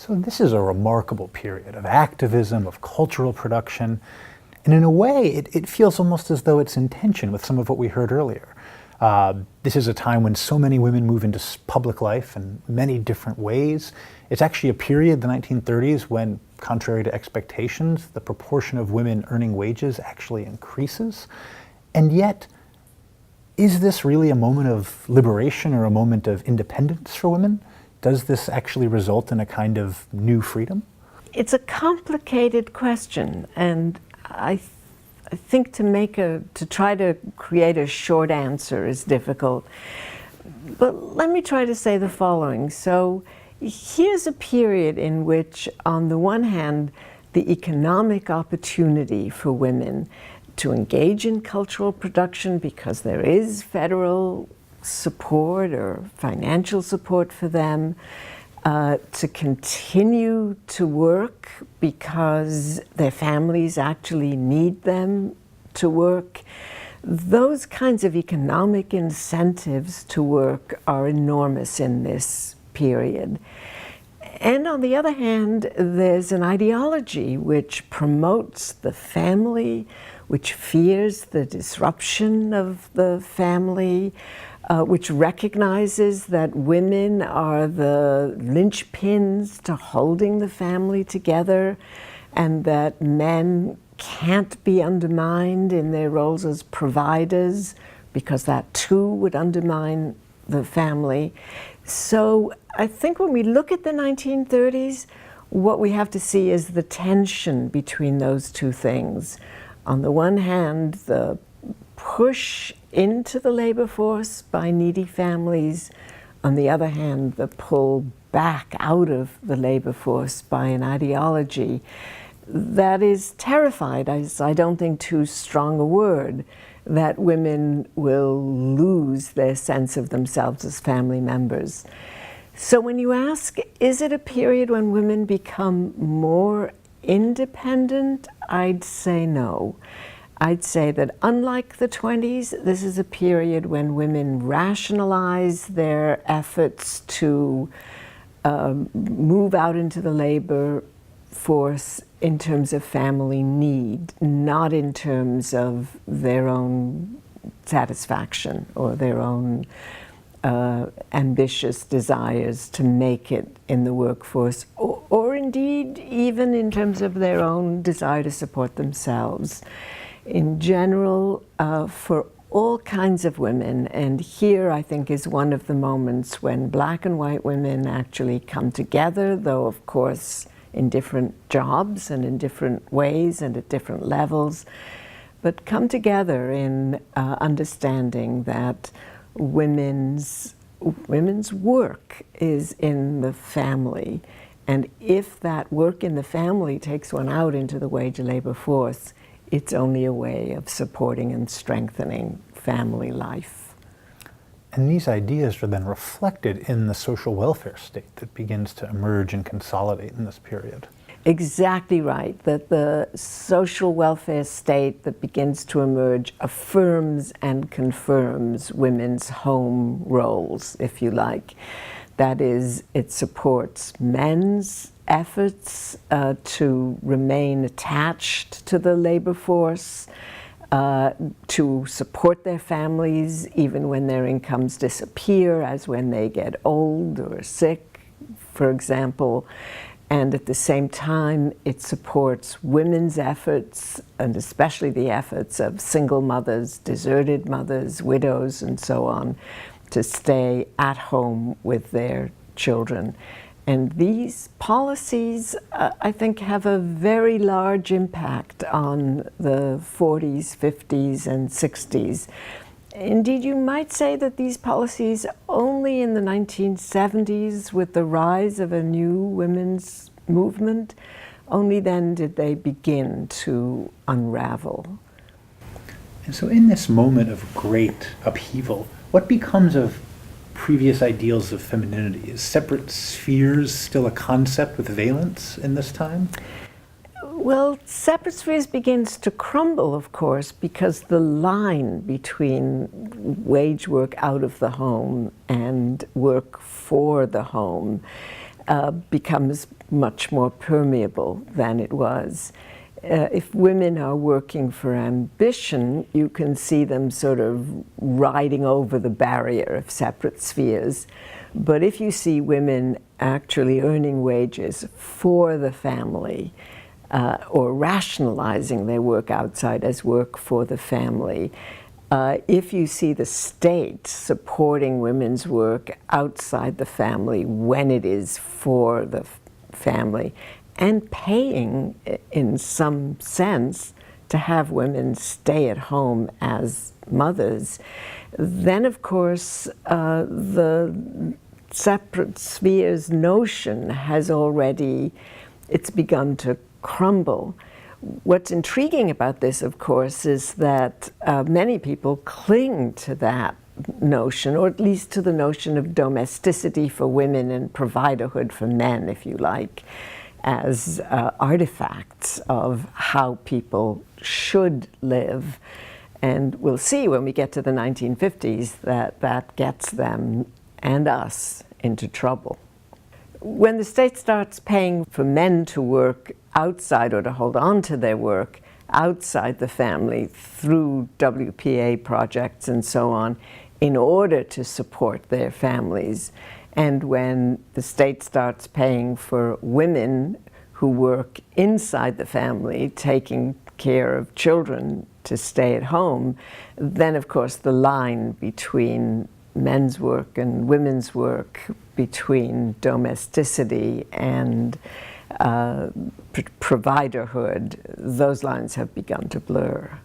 So this is a remarkable period of activism, of cultural production, and in a way it feels almost as though it's in tension with some of what we heard earlier. This is a time when so many women move into public life in many different ways. It's actually a period, the 1930s, when, contrary to expectations, the proportion of women earning wages actually increases. And yet, is this really a moment of liberation or a moment of independence for women? Does this actually result in a kind of new freedom? It's a complicated question, and I think to try to create a short answer is difficult. But let me try to say the following. So here's a period in which, on the one hand, the economic opportunity for women to engage in cultural production, because there is federal support or financial support for them, to continue to work because their families actually need them to work. Those kinds of economic incentives to work are enormous in this period. And on the other hand, there's an ideology which promotes the family, which fears the disruption of the family, which recognizes that women are the linchpins to holding the family together, and that men can't be undermined in their roles as providers, because that too would undermine the family. So I think when we look at the 1930s, what we have to see is the tension between those two things. On the one hand, the push into the labor force by needy families. On the other hand, the pull back out of the labor force by an ideology that is terrified, as I don't think too strong a word, that women will lose their sense of themselves as family members. So when you ask, is it a period when women become more independent? I'd say no. I'd say that unlike the 20s, this is a period when women rationalize their efforts to move out into the labor force in terms of family need, not in terms of their own satisfaction or their own ambitious desires to make it in the workforce, or indeed even in terms of their own desire to support themselves. In general, for all kinds of women, and here I think is one of the moments when black and white women actually come together, though of course in different jobs and in different ways and at different levels, but come together in understanding that women's work is in the family, and if that work in the family takes one out into the wage labor force, it's only a way of supporting and strengthening family life. And these ideas are then reflected in the social welfare state that begins to emerge and consolidate in this period. Exactly right, that the social welfare state that begins to emerge affirms and confirms women's home roles, if you like. That is, it supports men's efforts to remain attached to the labor force, to support their families even when their incomes disappear, as when they get old or sick, for example. And at the same time, it supports women's efforts, and especially the efforts of single mothers, deserted mothers, widows, and so on, to stay at home with their children. And these policies, I think, have a very large impact on the 40s, 50s, and 60s. Indeed, you might say that these policies only in the 1970s, with the rise of a new women's movement, only then did they begin to unravel. And so in this moment of great upheaval, what becomes of previous ideals of femininity? Is separate spheres still a concept with valence in this time? Well, separate spheres begins to crumble, of course, because the line between wage work out of the home and work for the home becomes much more permeable than it was. If women are working for ambition, you can see them sort of riding over the barrier of separate spheres. But if you see women actually earning wages for the family, or rationalizing their work outside as work for the family, if you see the state supporting women's work outside the family when it is for the family, and paying, in some sense, to have women stay at home as mothers, then of course the separate spheres notion has already, it's begun to crumble. What's intriguing about this, of course, is that many people cling to that notion, or at least to the notion of domesticity for women and providerhood for men, if you like, as artifacts of how people should live. And we'll see when we get to the 1950s that that gets them and us into trouble. When the state starts paying for men to work outside, or to hold on to their work outside the family through WPA projects and so on, in order to support their families, and when the state starts paying for women who work inside the family, taking care of children to stay at home, then of course the line between men's work and women's work, between domesticity and providerhood, those lines have begun to blur.